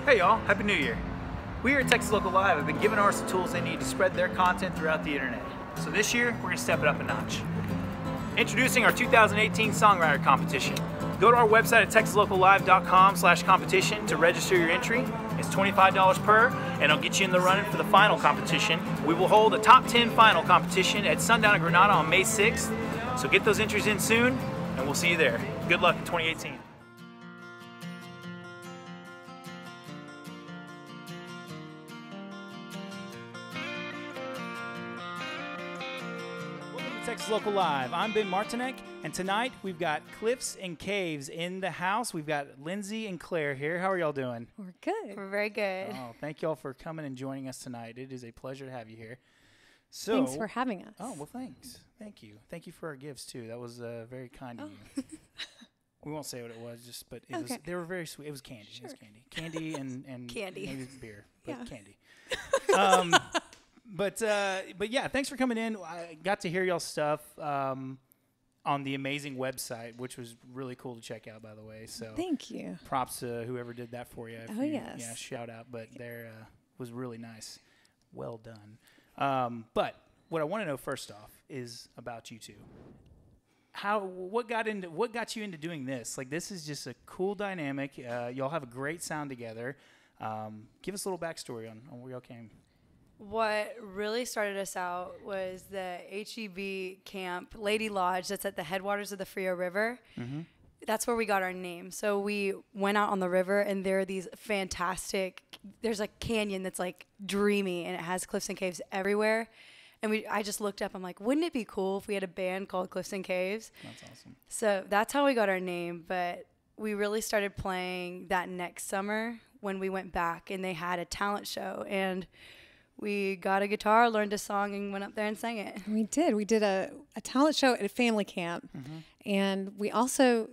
Hey y'all, Happy New Year. We here at Texas Local Live have been giving artists the tools they need to spread their content throughout the internet. So this year, we're gonna step it up a notch. Introducing our 2018 Songwriter Competition. Go to our website at texaslocallive.com/competition to register your entry. It's $25 per, and it'll get you in the running for the final competition. We will hold a top 10 final competition at Sundown in Granada on May 6th. So get those entries in soon, and we'll see you there. Good luck in 2018. Texas Local Live. I'm Ben Martinek, and tonight we've got Cliffs and Caves in the house. We've got Lindsay and Claire here. How are y'all doing? We're good. We're very good. Oh, thank y'all for coming and joining us tonight. It is a pleasure to have you here. So, thanks for having us. Oh, well, thanks. Thank you. Thank you for our gifts, too. That was very kind of you. We won't say what it was, but it was, they were very sweet. It was candy. Sure. It was candy. Candy and candy. Maybe beer, but Yeah. candy. But yeah, thanks for coming in. I got to hear y'all's stuff on the amazing website, which was really cool to check out, by the way. So thank you. Props to whoever did that for you. Yes. Yeah, shout out. But there was really nice. Well done. But what I want to know first off is about you two. What got you into doing this? Like, this is just a cool dynamic. Y'all have a great sound together. Give us a little backstory on where y'all came. What really started us out was the HEB camp, Lady Lodge, that's at the headwaters of the Frio River. Mm-hmm. That's where we got our name. So we went out on the river, and there are these there's a canyon that's like dreamy, and it has cliffs and caves everywhere. And I just looked up, I'm like, wouldn't it be cool if we had a band called Cliffs and Caves? That's awesome. So that's how we got our name, but we really started playing that next summer when we went back, and they had a talent show, and we got a guitar, learned a song, and went up there and sang it. We did. We did a talent show at a family camp. Mm-hmm. And we also,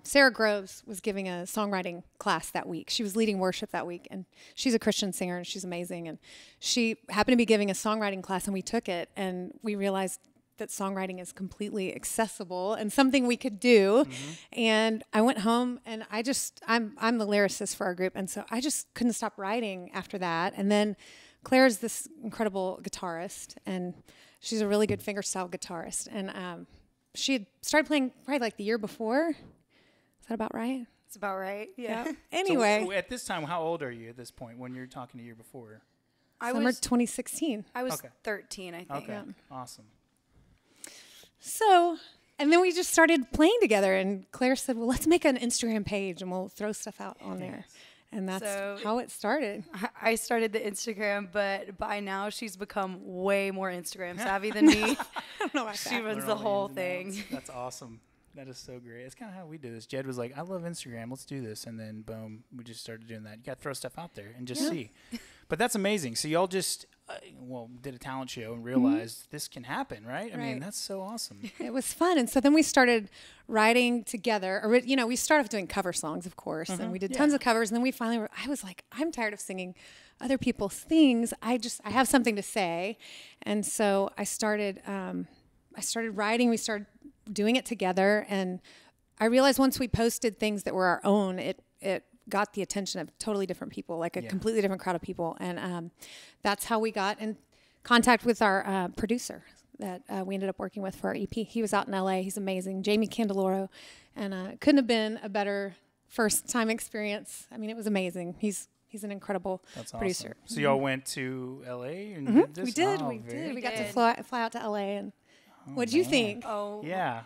Sarah Groves was giving a songwriting class that week. She was leading worship that week. And she's a Christian singer, and she's amazing. And she happened to be giving a songwriting class, and we took it. And we realized that songwriting is completely accessible and something we could do. Mm-hmm. And I went home, and I'm the lyricist for our group. And so I just couldn't stop writing after that. And then Claire's this incredible guitarist, and she's a really good fingerstyle guitarist. And she had started playing probably like the year before. Is that about right? It's about right, yeah. Anyway. So at this time, how old are you at this point when you're talking a year before? Summer 2016. I was 13, I think. Okay, Yeah. Awesome. So, and then we just started playing together, and Claire said, well, let's make an Instagram page, and we'll throw stuff out on there. And that's how it started. I started the Instagram, but by now she's become way more Instagram savvy than me. I don't know about She that. runs the whole thing. That's awesome. That is so great. It's kind of how we do this. Jed was like, I love Instagram. Let's do this. And then, boom, we just started doing that. You got to throw stuff out there and just see. But that's amazing. So y'all just, did a talent show and realized this can happen, right? I mean, that's so awesome. It was fun. And so then we started writing together. Or, we started off doing cover songs, of course. Mm-hmm. And we did tons of covers. And then we finally I was like, I'm tired of singing other people's things. I have something to say. And so I started writing. We started doing it together. And I realized once we posted things that were our own, it got the attention of totally different people, like a completely different crowd of people. And that's how we got in contact with our producer that we ended up working with for our EP. He was out in LA. He's amazing. Jamie Candeloro. And it couldn't have been a better first time experience. I mean, it was amazing. He's an incredible producer. Awesome. So y'all went to LA and did this? We did. Oh, we did. We got did. to fly out to LA. And what'd you think? Oh, yeah.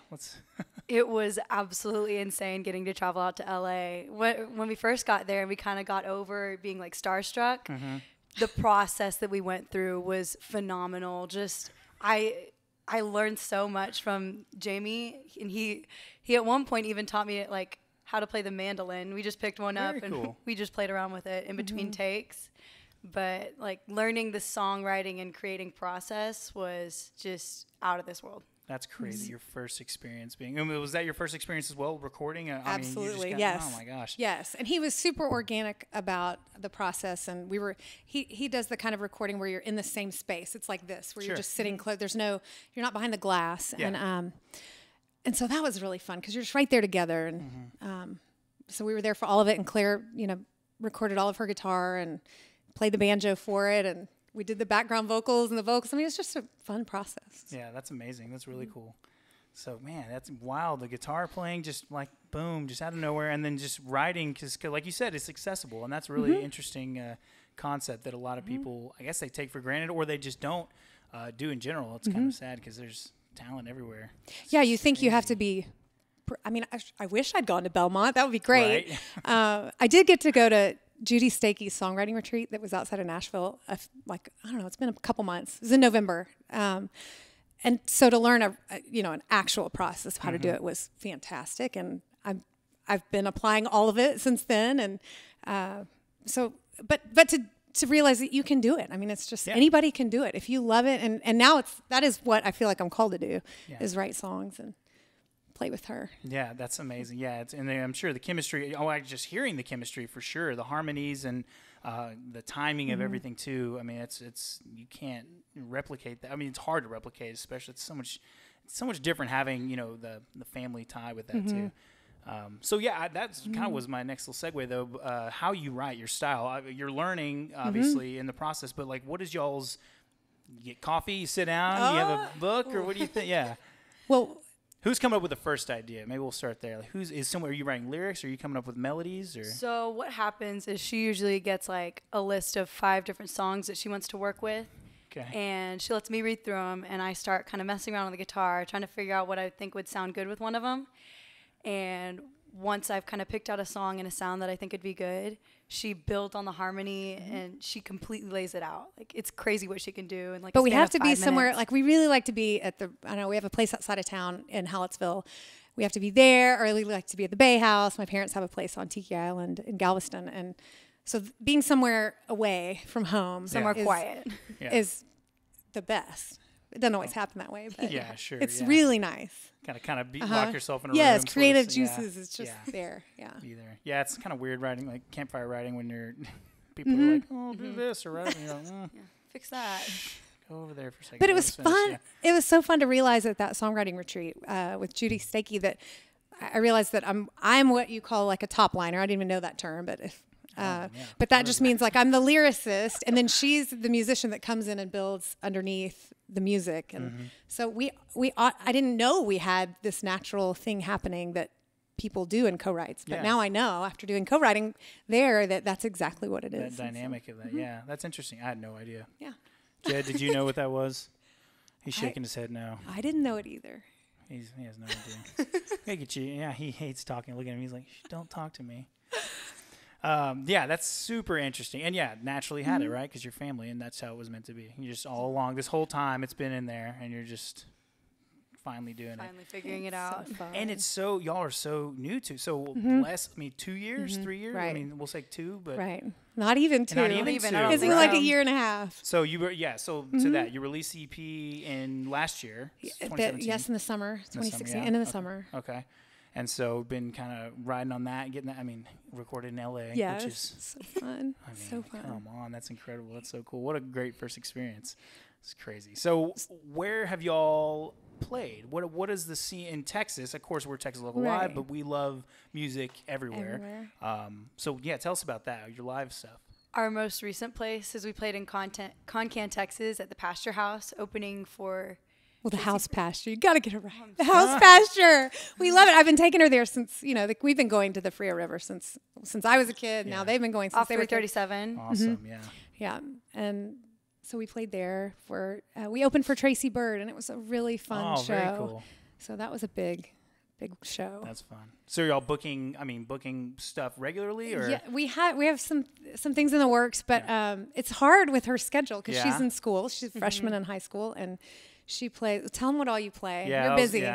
It was absolutely insane getting to travel out to LA. When we first got there and we kind of got over being like starstruck, the process that we went through was phenomenal. Just I learned so much from Jamie, and he at one point even taught me like how to play the mandolin. We just picked one up and we just played around with it in between takes. But like learning the songwriting and creating process was just out of this world. That's crazy. Your first experience was that your first experience as well, recording? Absolutely, yes. Oh my gosh. Yes, and he was super organic about the process, and he does the kind of recording where you're in the same space. It's like this, where you're just sitting close. You're not behind the glass, and so that was really fun because you're just right there together, and so we were there for all of it, and Claire, recorded all of her guitar and played the banjo for it, and we did the background vocals and the vocals. I mean, it's just a fun process. Yeah, that's amazing. That's really cool. So, man, that's wild. The guitar playing just like, boom, just out of nowhere. And then just writing, because like you said, it's accessible. And that's a really interesting concept that a lot of people, I guess they take for granted or they just don't do in general. It's kind of sad because there's talent everywhere. Yeah, you think you have to be, I mean, I wish I'd gone to Belmont. That would be great. Right? I did get to go to Judy Stakey's songwriting retreat that was outside of Nashville. I don't know, it's been a couple months. It was in November. And so to learn an actual process of how to do it was fantastic. And I've been applying all of it since then. And but to realize that you can do it. I mean, it's just anybody can do it if you love it. And now that is what I feel like I'm called to do is write songs and play with her. Yeah, that's amazing. Yeah, and I'm sure the chemistry. Just hearing the chemistry for sure, the harmonies and the timing of everything too. I mean, it's you can't replicate that. I mean, it's hard to replicate, especially it's so much different having the family tie with that too. So yeah, that's kind of was my next little segue though. How you write your style. You're learning obviously in the process, but like, what is y'all's? You get coffee, you sit down, you have a book, or what do you think? Yeah. Well. Who's coming up with the first idea? Maybe we'll start there. Like, are you writing lyrics? Or are you coming up with melodies? Or so what happens is she usually gets like a list of 5 different songs that she wants to work with. Okay. And she lets me read through them, and I start kind of messing around on the guitar, trying to figure out what I think would sound good with one of them. And once I've kind of picked out a song and a sound that I think would be good, she builds on the harmony and she completely lays it out. Like, it's crazy what she can do. And like, but we have to be somewhere. Like, we really like to be at we have a place outside of town in Hallettsville. We have to be there, or we like to be at the Bay House. My parents have a place on Tiki Island in Galveston, and so being somewhere away from home, somewhere quiet, is the best. It doesn't always happen that way, but sure, it's really nice. Kind of lock yourself in a room. Yes, creative juices is just there. Yeah. Be there. Yeah, it's kind of weird writing, like campfire writing, when you're people are like, oh, do this or write, fix that. Go over there for a second. But it was fun. It was so fun to realize at that songwriting retreat with Judy Stakey that I realized that I'm what you call like a top liner. I didn't even know that term, but but that just means like I'm the lyricist, and then she's the musician that comes in and builds underneath the music. And so I didn't know we had this natural thing happening that people do in co-writes, but now I know after doing co-writing there that's exactly what it is. That dynamic of that, that's interesting. I had no idea. Yeah. Jed, did you know what that was? He's shaking his head no. I didn't know it either. He has no idea. Look at you. Yeah, he hates talking. Look at him. He's like, don't talk to me. That's super interesting. And naturally had it, right? Because you're family, and that's how it was meant to be. You just all along, this whole time, it's been in there, and you're just finally doing it. Finally figuring it out. So and it's y'all are so new to, 2 years, 3 years? Right. I mean, we'll say 2, but. Right. Not even 2. Not even 2. It's like a year and a half. So you were, to that, you released the EP in last year, 2017. Yes, in the summer, 2016, end of the summer. Okay. And so been kind of riding on that, getting that, recorded in LA, which is so fun. So fun. Come on, that's incredible. That's so cool. What a great first experience. It's crazy. So where have y'all played? What is the scene in Texas? Of course, we're Texas Local Live, but we love music everywhere. So tell us about that, your live stuff. Our most recent place is we played in Concan, Texas at the Pasture House, opening for... Well, the house pasture. You got to get it right. The house pasture. We love it. I've been taking her there since, we've been going to the Frio River since I was a kid. Now they've been going since they were 37. Awesome, Yeah. And so we played there we opened for Tracy Bird, and it was a really fun show. Very cool. So that was a big show. That's fun. So you're all booking stuff regularly, or? Yeah, we have some things in the works, but it's hard with her schedule because she's in school. She's a freshman in high school, and she plays. Tell them what all you play. You're busy.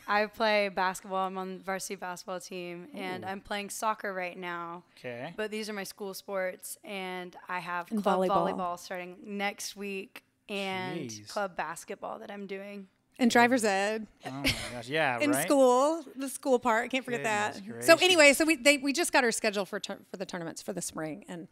I play basketball. I'm on the varsity basketball team, and I'm playing soccer right now. Okay. But these are my school sports, and I have club volleyball starting next week, and club basketball that I'm doing. And driver's ed. Oh my gosh, yeah, in school, the school part. Can't forget that. Gracious. So anyway, we just got her scheduled for the tournaments for the spring, and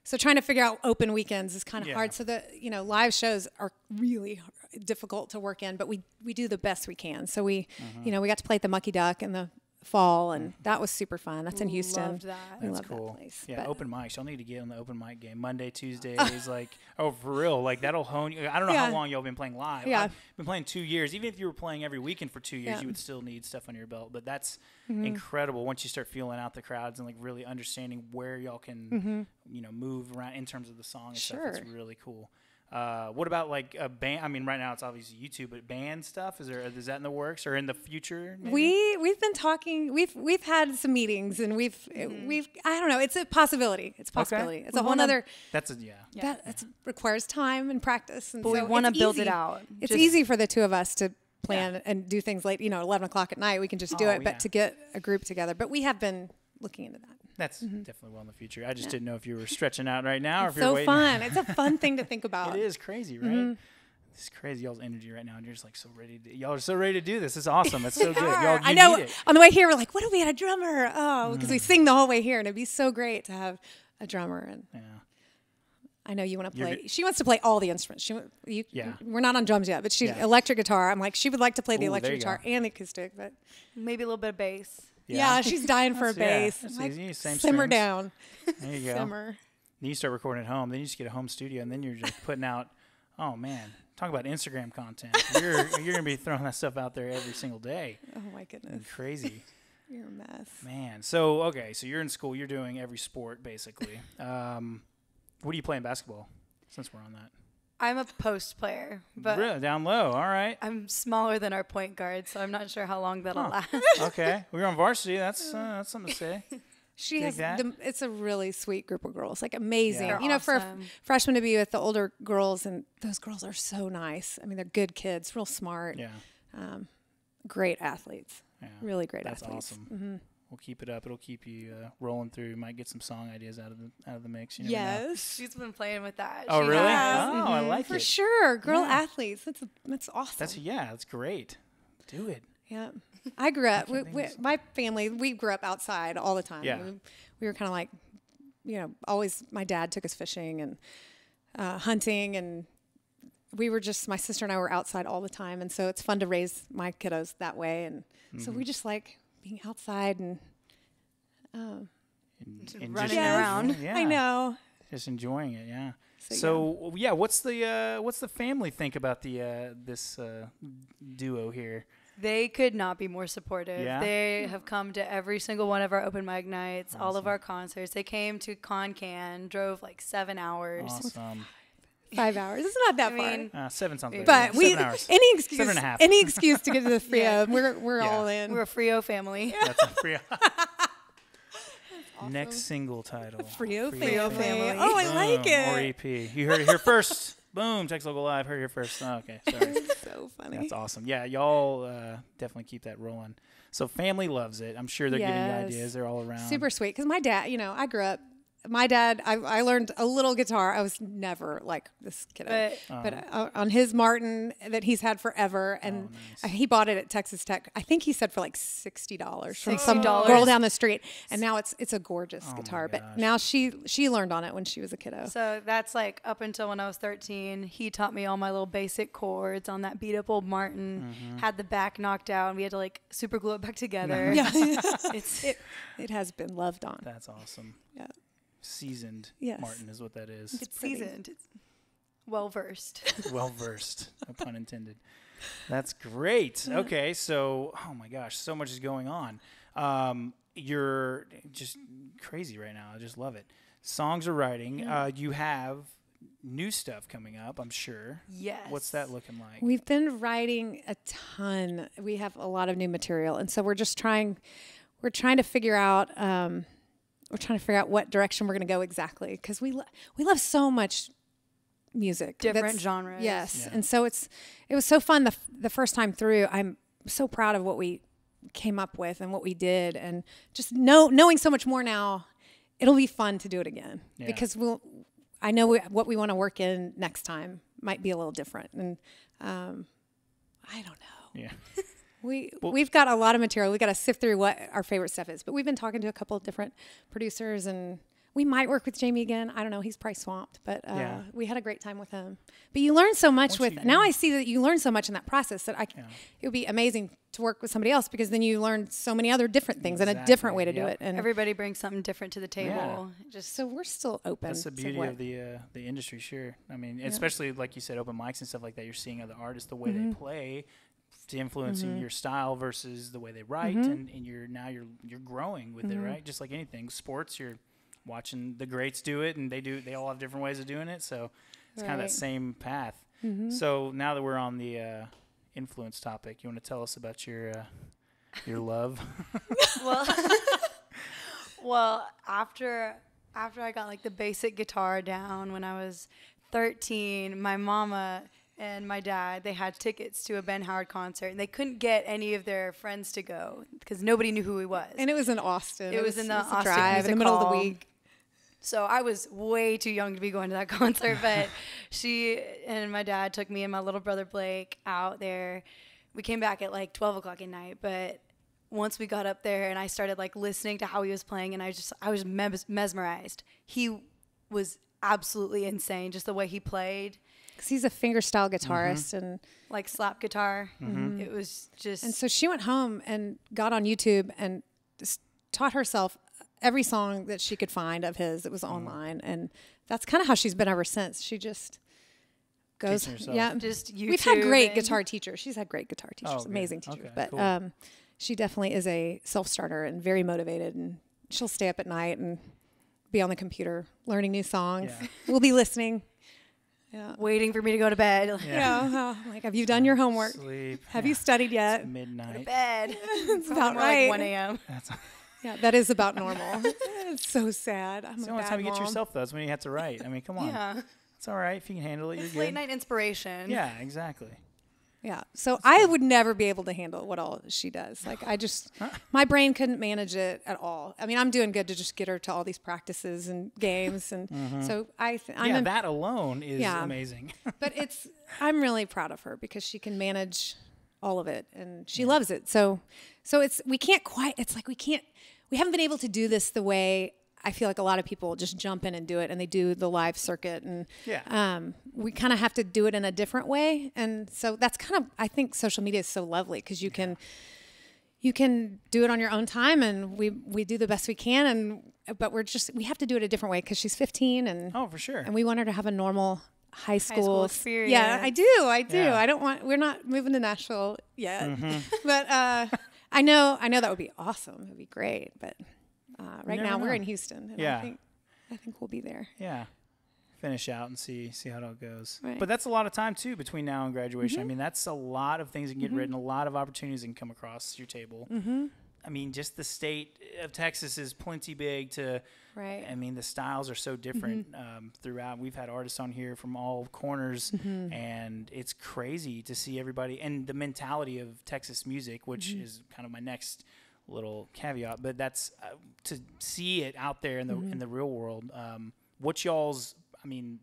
so trying to figure out open weekends is kind of hard. So the live shows are really difficult to work in, but we do the best we can. So we we got to play at the Mucky Duck and the fall, and that was super fun. That's in Houston. Loved that. I That's love cool. that place. Yeah, But open mics. Y'all need to get on the open mic game. Monday, Tuesdays, like, oh, for real. Like, that'll hone you. I don't know how long y'all been playing live. Yeah. I've been playing 2 years. Even if you were playing every weekend for 2 years, Yeah. you would still need stuff under your belt. But that's incredible once you start feeling out the crowds and, like, really understanding where y'all can, move around in terms of the song and stuff. It's really cool. What about like a band? I mean, right now it's obviously YouTube, but band stuff, is that in the works or in the future? Maybe? We've been talking. We've had some meetings, and we've I don't know. It's a possibility. It's a possibility. It's a whole other. That's That requires time and practice, and But so we want to it's build easy. it out. It's easy for the two of us to plan and do things late. 11 o'clock at night, we can just do it. yeah. But to get a group together, but we have been looking into that. That's definitely well in the future. I just didn't know if you were stretching out right now or if It's you're so waiting. fun. It's a fun thing to think about. It is crazy, right? It's crazy, y'all's energy right now, and you're just like so ready. Y'all are so ready to do this. It's awesome. It's so good. Y'all, I know. Need it. On the way here, we're like, "What if we had a drummer?" Oh, because we sing the whole way here, and it'd be so great to have a drummer. And I know you want to play. She wants to play all the instruments. We're not on drums yet, but she's electric guitar. I'm like, she would like to play the electric guitar and the acoustic, but Maybe a little bit of bass. yeah, she's dying for a bass. That's I'm like, easy. Same simmer strings. down. There you go. Simmer. Then you start recording at home. Then you just get a home studio, and then you're just putting out. Oh man, talk about Instagram content. You're gonna be throwing that stuff out there every single day. Oh my goodness, Crazy. you're a mess. Man, so you're in school. You're doing every sport basically. What do you play in basketball? Since we're on that, I'm a post player, but really down low. All right. I'm smaller than our point guard, so I'm not sure how long that'll last. Okay, we're on varsity. That's something to say. She Dig has. that. It's a really sweet group of girls. Like amazing. They're For awesome. freshmen to be with the older girls, and those girls are so nice. I mean, they're good kids, real smart. Yeah. Great athletes. Yeah. Really great That's athletes. awesome. We'll keep it up. It'll keep you rolling through. You might get some song ideas out of the mix. You never know. Yes. She's been playing with that. Oh, She really? has. Oh, I like For it. sure. Girl athletes. That's awesome. That's great. Do it. Yeah. I grew up, can't think of my family, we grew up outside all the time. Yeah. We were kind of like, always, my dad took us fishing and hunting, and we were my sister and I were outside all the time. And so it's fun to raise my kiddos that way. And so we just like being outside and And running just- around. Yeah. I know. Just enjoying it. Yeah. So, What's the family think about this duo here? They could not be more supportive. Yeah? They have come to every single one of our open mic nights, all of our concerts. They came to Can, drove like 7 hours. Awesome. 5 hours. It's not that far. mean, 7 sounds better. But 7 hours. any excuse, 7.5. any excuse to get to the Frio, Yeah. we're Yeah. all in. We're a Frio family. That's a free. Next single title. Frio Frio family. family. Oh, I like Boom. Or it. EP. You heard it here first. Boom. Text Local Live. Heard it here first. Oh, okay. Sorry. So funny. That's awesome. Yeah, y'all definitely keep that rolling. So family loves it. I'm sure they're giving you Yes. ideas. They're all around. Super sweet. Because my dad, I grew up. My dad, I learned a little guitar. I was never like this kiddo. But on his Martin that he's had forever, and he bought it at Texas Tech. I think he said for like $60 from some $60. girl down the street. And now it's a gorgeous guitar. gosh. But now she learned on it when she was a kiddo. So that's like up until when I was 13, he taught me all my little basic chords on that beat up old Martin, had the back knocked out, and we had to like super glue it back together. Yeah, It it has been loved on. That's awesome. Yeah. Seasoned Yes. Martin is what that is. it's seasoned. It's well versed. Well versed, no pun intended. That's great. Okay, so oh my gosh, so much is going on. You're just crazy right now. I just love it. Songs are writing. You have new stuff coming up, I'm sure. Yes. What's that looking like? We've been writing a ton. We have a lot of new material, and so we're trying to figure out what direction we're going to go exactly, because we love so much music, Different genres. Yes, Yeah. and so it was so fun the first time through. I'm so proud of what we came up with and what we did, and just knowing so much more now. It'll be fun to do it again because I know what we want to work in next time might be a little different, and I don't know. Yeah. We've got a lot of material. We got to sift through what our favorite stuff is. But we've been talking to a couple of different producers, and we might work with Jamie again. I don't know. He's probably swamped, but we had a great time with him. But you learn so much now I see that you learn so much in that process that it would be amazing to work with somebody else, because then you learn so many other different things and a different way to do it. And everybody brings something different to the table. Just so we're still open. That's the beauty of the industry, sure. I mean, especially like you said, open mics and stuff like that. You're seeing other artists, the way they play, to influencing your style versus the way they write, and you're growing with it, right? Just like anything, sports, you're watching the greats do it, and they all have different ways of doing it, so it's kind of that same path. So now that we're on the influence topic, you want to tell us about your love? Well, after I got like the basic guitar down when I was 13, my mama and my dad, they had tickets to a Ben Howard concert, and they couldn't get any of their friends to go because nobody knew who he was. And it was in Austin. It was in the Austin drive in the middle of the week. So I was way too young to be going to that concert, but she and my dad took me and my little brother Blake out there. We came back at like 12 o'clock at night, but once we got up there and I started like listening to how he was playing, and I was mesmerized. He was absolutely insane, just the way he played. Because he's a fingerstyle guitarist and like slap guitar. It was just. And so she went home and got on YouTube and just taught herself every song that she could find of his that was online, and that's kind of how she's been ever since. She just goes, just YouTube. We've had great guitar teachers. She's had great guitar teachers, amazing teachers. Okay, but cool. She definitely is a self-starter and very motivated, and she'll stay up at night and be on the computer learning new songs. Yeah. We'll be listening. Yeah. Waiting for me to go to bed. Like, have you done your homework? Sleep. Have you studied yet? It's midnight. Go to bed. It's about more right. like 1 a.m. Yeah, that is about normal. It's so sad. I'm It's a the only bad time you get mom. yourself, though. That's when you have to write. I mean, come on. Yeah. It's all right. If you can handle it, you're It's good. late night inspiration. Yeah, exactly. Yeah. So I would never be able to handle what all she does. Like, my brain couldn't manage it at all. I mean, I'm doing good to just get her to all these practices and games. And so I'm that alone is amazing. But I'm really proud of her because she can manage all of it and she loves it. So we haven't been able to do this the way I feel like a lot of people just jump in and do it, and they do the live circuit, and we kind of have to do it in a different way. And so that's kind of, I think social media is so lovely because you can do it on your own time, and we do the best we can, but we have to do it a different way because she's 15, and for sure, and we want her to have a normal high school experience. Yeah, I do. Yeah. We're not moving to Nashville yet, but I know that would be awesome. It would be great, but. Right now we're in Houston, and I think we'll be there. Yeah, finish out and see how it all goes. Right. But that's a lot of time too between now and graduation. I mean, that's a lot of things that can get written, a lot of opportunities that can come across your table. I mean, just the state of Texas is plenty big to. Right. I mean, the styles are so different throughout. We've had artists on here from all corners, and it's crazy to see everybody and the mentality of Texas music, which is kind of my next little caveat, but that's to see it out there in the real world. What's y'all's, I mean,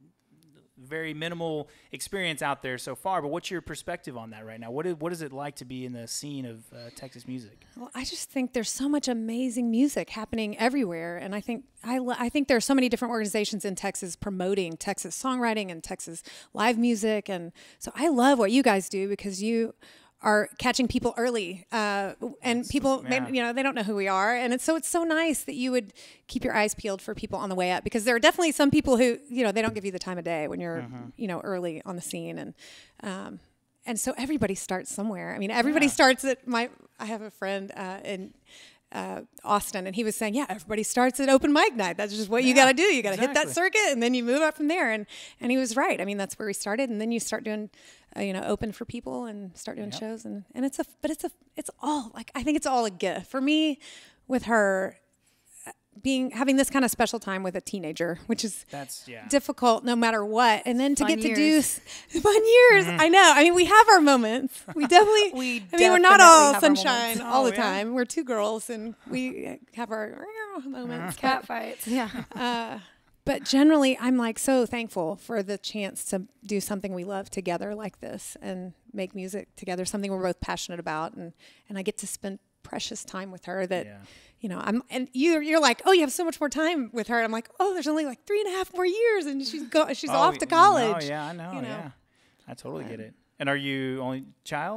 very minimal experience out there so far, but what's your perspective on that right now? What is it like to be in the scene of Texas music? Well, I just think there's so much amazing music happening everywhere, and I think there are so many different organizations in Texas promoting Texas songwriting and Texas live music, and so I love what you guys do because you are catching people early, and people, they don't know who we are, and it's so nice that you would keep your eyes peeled for people on the way up, because there are definitely some people who, they don't give you the time of day when you're, early on the scene, and so everybody starts somewhere. I mean, everybody starts at I have a friend in Austin, and he was saying, everybody starts at open mic night. That's just what you got to do. You got to hit that circuit, and then you move up from there. And he was right. I mean, that's where we started, and then you start doing, open for people and start doing shows, and it's all like, I think it's all a gift for me with her. Having this kind of special time with a teenager, which is difficult no matter what, and then to get to do fun years. I know. I mean, we have our moments. We definitely. We're not all sunshine all the time. We're two girls, and we have our moments. Cat fights. Yeah. But generally, I'm like so thankful for the chance to do something we love together like this and make music together, something we're both passionate about, and I get to spend precious time with her that, you know, and you're like, oh, you have so much more time with her. And I'm like, oh, there's only like 3.5 more years and she's off to college. Oh, yeah, I know. Yeah. I totally get it. And are you only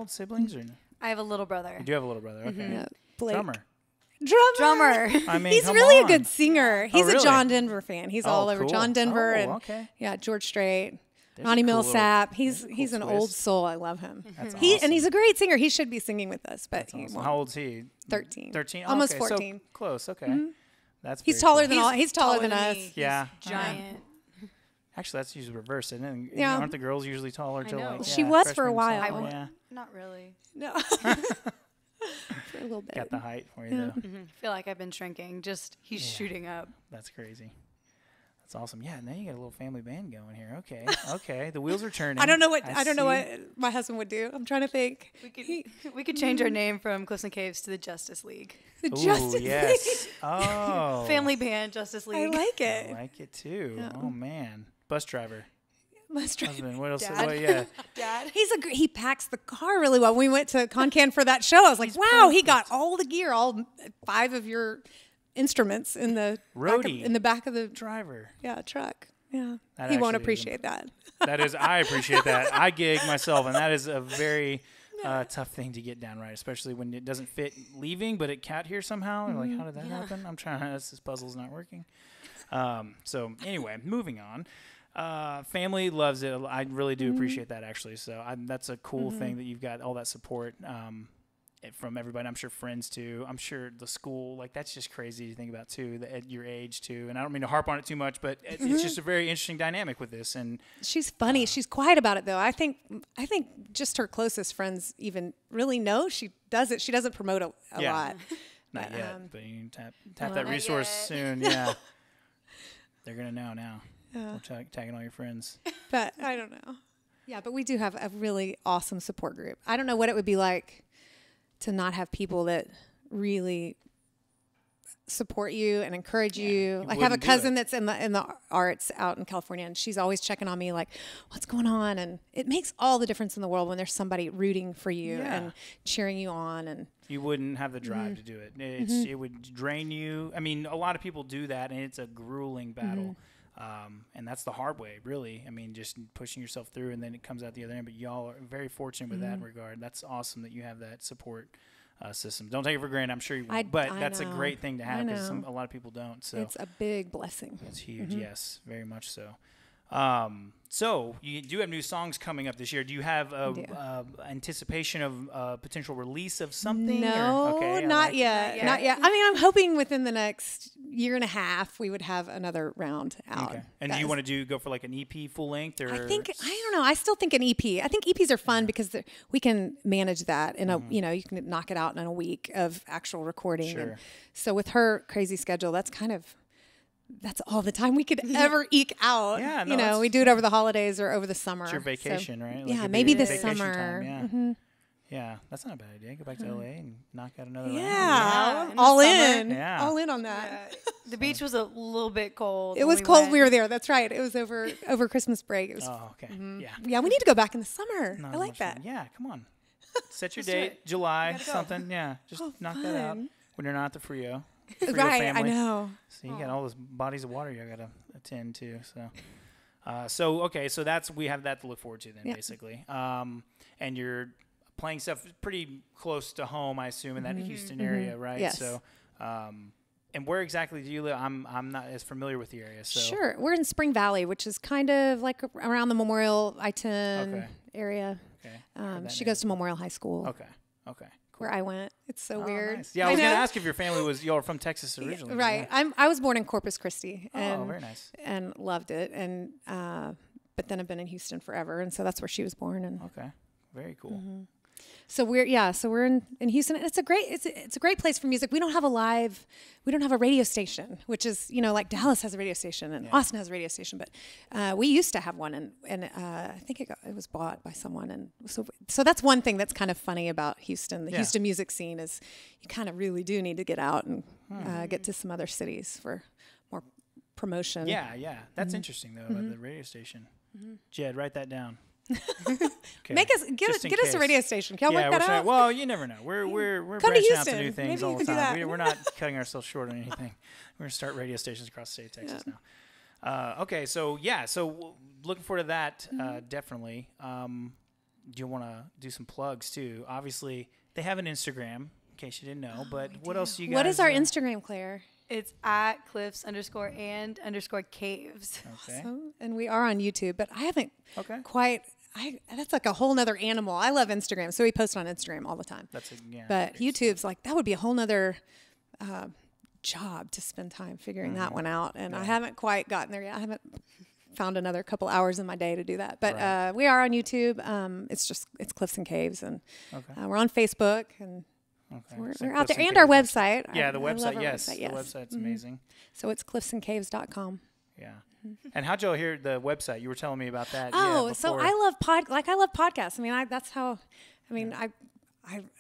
siblings or? I have a little brother. You do have a little brother. Okay. Yeah, Blake. Drummer. I mean, he's really a good singer. He's really? a John Denver fan. He's all over cool. John Denver Okay. George Strait. There's Ronnie a cool Millsap. little- He's an cool old twist. soul. I love him. That's And awesome. he's a great singer. He should be singing with us, but That's he awesome. won't. How old is he? 13. 13. Almost okay, 14. So close. Okay. That's He's very taller cool. than all. He's taller than us. me. Yeah. He's giant. Actually, that's usually reversed, isn't it? Yeah. Aren't the girls usually taller? I Till know. like, She yeah, was for a freshmen, while. sophomore, I yeah. Not really. No. For a little bit. Got the height for you though. I feel like I've been shrinking. Just he's shooting up. That's crazy. That's awesome. Yeah, now you got a little family band going here. Okay. Okay. The wheels are turning. I don't know what see. my husband would do. I'm trying to think. We could change our name from Cliffs and Caves to the Justice League. The Ooh, Justice yes. Oh. Family band Justice League. I like I it. like it too. Oh man. Bus driver. Must try. Husband. What else? Dad. What, yeah. Dad. He packs the car really well. When we went to Concan for that show, I was like, wow, he got all the gear, all 5 of your instruments in the back of the Driver. truck. Yeah, That he won't actually is appreciate that. That is, I appreciate that. I gig myself, and that is a very tough thing to get down right, especially when it doesn't fit leaving, but it cat here somehow. And like, how did that happen? I'm trying. This puzzle's not working. So anyway, moving on. Family loves it. I really do appreciate that, actually. So that's a cool thing that you've got all that support from everybody. I'm sure friends too. I'm sure the school, like that's just crazy to think about too, at your age too. And I don't mean to harp on it too much, but it's just a very interesting dynamic with this. And she's funny. She's quiet about it though. I think just her closest friends even really know she does it. She doesn't promote a lot. Not But, yet, but you can tap that resource soon. Yeah, they're gonna know now. We're tagging all your friends. But I don't know. Yeah, but we do have a really awesome support group. I don't know what it would be like to not have people that really support you and encourage you. Like I have a cousin that's in the arts out in California, and she's always checking on me like, what's going on? And it makes all the difference in the world when there's somebody rooting for you and cheering you on. And you wouldn't have the drive to do it. It would drain you. I mean, a lot of people do that, and it's a grueling battle. And that's the hard way, really. I mean, just pushing yourself through, and then it comes out the other end. But y'all are very fortunate with that regard. That's awesome that you have that support system. Don't take it for granted. I'm sure you won't. But that's a great thing to have because a lot of people don't. So it's a big blessing. It's huge. Yes, very much so. So you do have new songs coming up this year. Do you have anticipation of potential release of something? No, Okay, not yet. Not yet. I mean, I'm hoping within the next year and a half we would have another round out. Okay. And do you want to go for like an EP full length, or I don't know. I still think an EP. I think EPs are fun because we can manage that in a you can knock it out in a week of actual recording. Sure. And so with her crazy schedule, that's all the time we could ever eke out. Yeah, no, we do it over the holidays or over the summer. It's your vacation, right? Like Yeah, it'd maybe be this vacation summer. time, yeah, that's not a bad idea. Go back to LA and knock out another round. Yeah, in the all summer. in. Yeah. All in on that. The beach was a little bit cold. It when was we cold. went. We were there. That's right. It was over Christmas break. It was. Oh, okay. Yeah. Yeah, we need to go back in the summer. Not I as like much fun. that. Yeah, come on. Set your do date, it. July, something. Yeah, just knock that out fun. when you're not at the Frio. Right, I family. know. So you got all those bodies of water you got to attend to. So that's we have that to look forward to then, basically. And you're playing stuff pretty close to home, I assume, in that Houston area, right? Yes. So, and where exactly do you live? I'm not as familiar with the area. So Sure. We're in Spring Valley, which is kind of like around the Memorial I-10 area. Okay. She goes to Memorial High School, Okay. Cool. where I went. It's so weird. Nice. Yeah, I was know? going to ask if your family was y'all are from Texas originally. Right. Yeah. I was born in Corpus Christi. And, Oh, very nice. And loved it. And but then I've been in Houston forever, and so that's where she was born. And Okay. Very cool. so we're in Houston. And it's a great place for music. We don't have a radio station, which is like Dallas has a radio station and Austin has a radio station, but we used to have one, and I think it was bought by someone, and so that's one thing that's kind of funny about Houston. The Houston music scene is you kind of really do need to get out and get to some other cities for more promotion. Yeah. That's interesting though about the radio station. Jed, write that down. Okay. Get us a radio station. Can y'all work that out? Well, you never know. We're Come branching to out to Houston. new things Maybe all you the could do time. that. We're not cutting ourselves short on anything. We're gonna start radio stations across the state of Texas now. Okay, so looking forward to that. Definitely. Do you want to do some plugs too? Obviously, they have an Instagram. In case you didn't know, but what else do you guys? What is our Instagram, Claire? It's at cliffs_and_caves. Okay. And we are on YouTube, but I haven't Okay. quite. That's like a whole nother animal. I love Instagram, so we post on Instagram all the time. But YouTube's like that would be a whole nother job to spend time figuring that one out, and I haven't quite gotten there yet. I haven't found another couple hours in my day to do that. But we are on YouTube. It's Cliffs and Caves, and we're on Facebook, and we're out there, and our website. Yeah, the website. Yes, The website's amazing. So it's cliffsandcaves.com. Yeah. And how'd y'all hear the website? You were telling me about that. Oh, so I love podcasts. I mean, I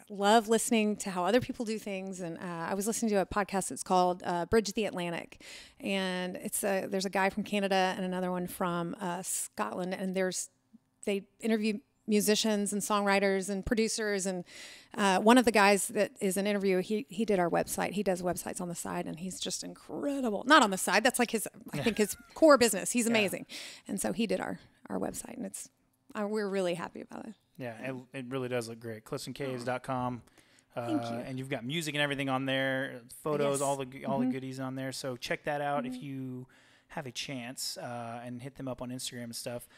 love listening to how other people do things. And I was listening to a podcast that's called Bridge the Atlantic. And there's a guy from Canada and another one from Scotland. And they interview musicians and songwriters and producers. And one of the guys that is an interviewer, he did our website. He does websites on the side, and he's just incredible. Not on the side. That's like his core business. He's amazing. And so he did our website, and we're really happy about it. Yeah, it really does look great. cliffsandcaves.com. Thank you. And you've got music and everything on there, photos, all the goodies on there. So check that out if you have a chance, and hit them up on Instagram and stuff.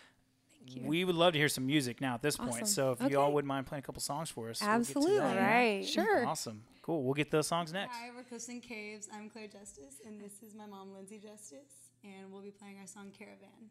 We would love to hear some music now at this point. So if you all wouldn't mind playing a couple songs for us. Absolutely. We'll get to that. Right. Sure. Awesome. Cool. We'll get those songs next. Hi, we're Cliffs and Caves. I'm Claire Justice, and this is my mom, Lindsay Justice, and we'll be playing our song Caravan.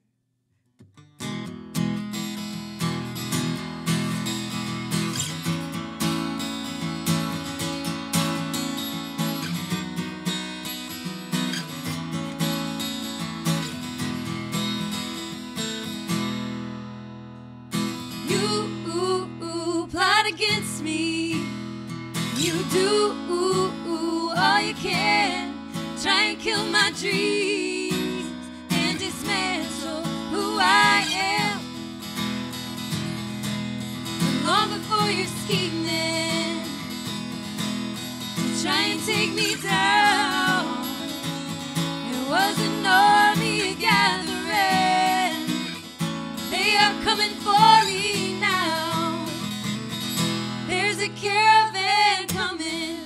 Against me, you do all you can, try and kill my dreams and dismantle who I am. And long before you're scheming to try and take me down, it was an army gathering. They are coming for me now. There's a caravan coming,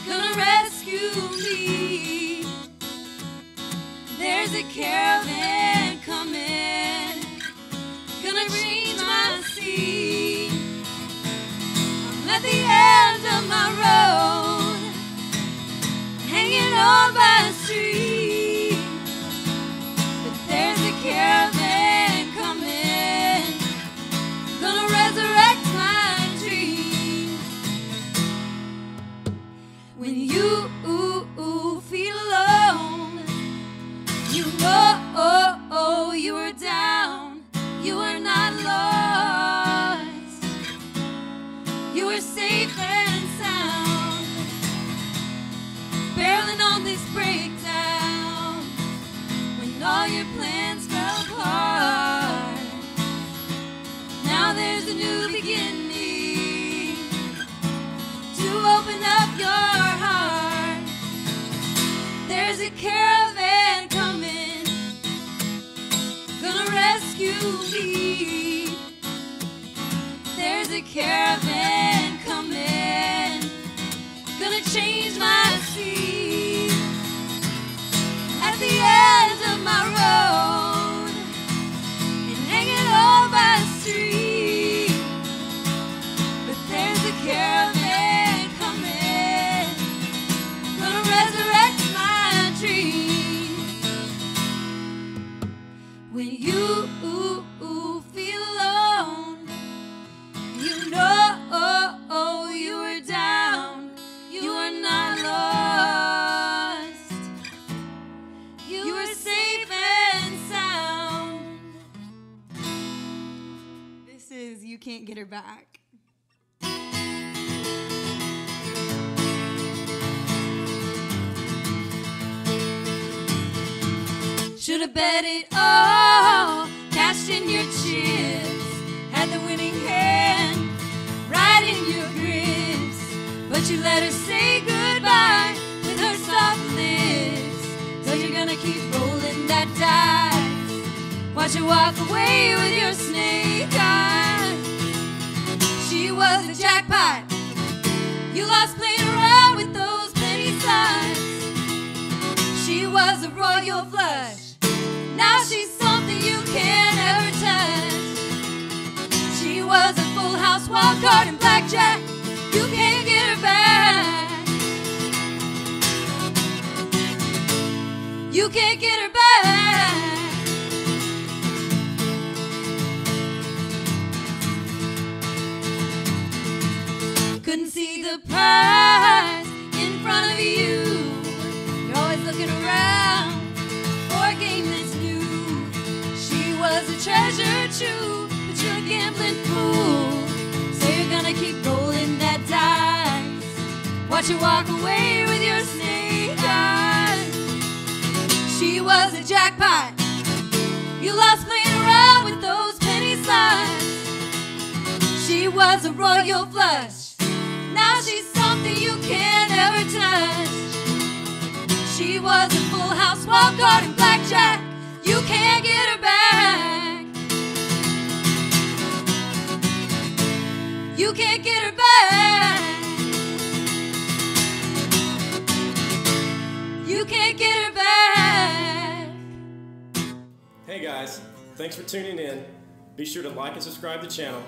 gonna rescue me. There's a caravan coming, gonna change my scene. I'm at the end of my road, hanging on by a string. But there's a caravan coming, gonna resurrect my dreams. When you feel alone, you know you are down, you are not lost, you are safe and sound, barreling on this breakdown. When all your plans fell apart, now there's a new beginning to open up your heart. There's a caravan coming, gonna rescue me. There's a caravan coming, gonna change my scene. At the end of my road, and hanging on by a string. But there's a caravan coming, gonna resurrect my dreams. When you feel alone, you know you are down, you are not lost, you are safe and sound. This is You Can't Get Her Back. Should've bet it all, cashed in your chips. the winning hand right in your grips. But you let her say goodbye with her soft lips. So you're gonna keep rolling that dice. Watch her walk away with your snake eyes. She was a jackpot. You lost playing around with those penny signs. She was a royal flush. Now she's something you can't ever touch. She was a full house, wild card, and blackjack. You can't get her back. You can't get her back. Couldn't see the prize in front of you. You're always looking around for a game that's new. She was a treasure too, but you're a gambling fool. So you're gonna keep rolling that dice. Watch her walk away with your snake eyes. She was a jackpot. You lost playing around with those penny signs. She was a royal flush. Now she's something you can't ever touch. She was a full house, wild card, and blackjack. You can't get her back. You can't get her back. You can't get her back. Hey guys, thanks for tuning in. Be sure to like and subscribe to the channel.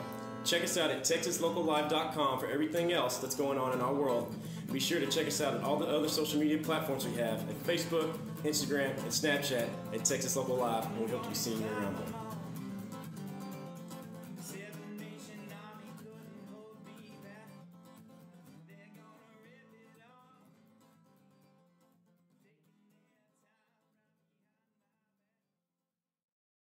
Check us out at TexasLocalLive.com for everything else that's going on in our world. Be sure to check us out on all the other social media platforms we have at Facebook, Instagram, and Snapchat at Texas Local Live, and we hope to be seeing you around there.